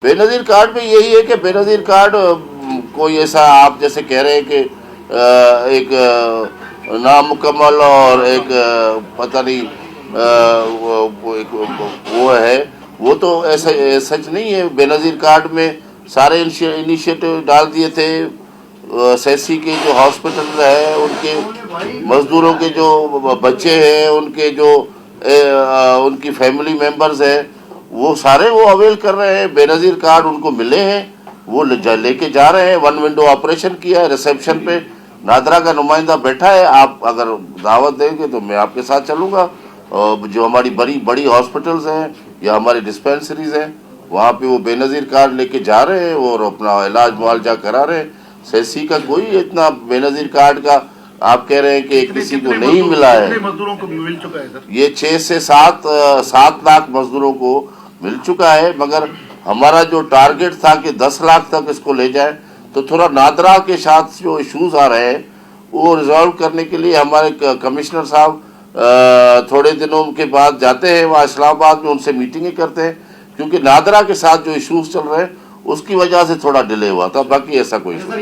بے نظیر کارڈ میں یہی ہے کہ بے نظیر کارڈ کوئی ایسا آپ جیسے کہہ رہے ہیں کہ ایک نامکمل اور ایک پتہ نہیں وہ ہے، وہ تو ایسا سچ نہیں ہے۔ بے نظیر کارڈ میں سارے انیشیٹو ڈال دیے تھے، سیسی کے جو ہاسپٹل ہے ان کے مزدوروں کے جو بچے ہیں، ان کے جو ان کی فیملی ممبرز ہیں، وہ سارے وہ اویل کر رہے ہیں۔ بے نظیر کارڈ ان کو ملے ہیں، وہ لے کے جا رہے ہیں۔ ون ونڈو آپریشن کیا ہے، ریسیپشن پہ نادرا کا نمائندہ بیٹھا ہے۔ آپ اگر دعوت دیں گے تو میں آپ کے ساتھ چلوں گا۔ جو ہماری بڑی ہاسپٹلز ہیں یا ہماری ڈسپینسریز ہیں، وہاں پہ وہ بے نظیر کارڈ لے کے جا رہے ہیں اور اپنا علاج معالجہ کرا رہے ہیں۔ سیسی کا کوئی اتنا بے نظیر کارڈ کا آپ کہہ رہے ہیں کہ کسی کو نہیں ملا ہے۔ مزدوروں کو مل چکا ہے سر؟ یہ 6 سے 7 لاکھ مزدوروں کو مل چکا ہے، مگر ہمارا جو ٹارگٹ تھا کہ 10 لاکھ تک اس کو لے جائیں، تو تھوڑا نادرا کے ساتھ جو ایشوز آ رہے ہیں وہ ریزالو کرنے کے لیے ہمارے کمشنر صاحب تھوڑے دنوں کے بعد جاتے ہیں وہاں اسلام آباد میں، ان سے میٹنگیں کرتے ہیں، کیونکہ نادرا کے ساتھ جو ایشوز چل رہے ہیں اس کی وجہ سے تھوڑا ڈیلے ہوا تھا، باقی ایسا کوئی ایشو نہیں۔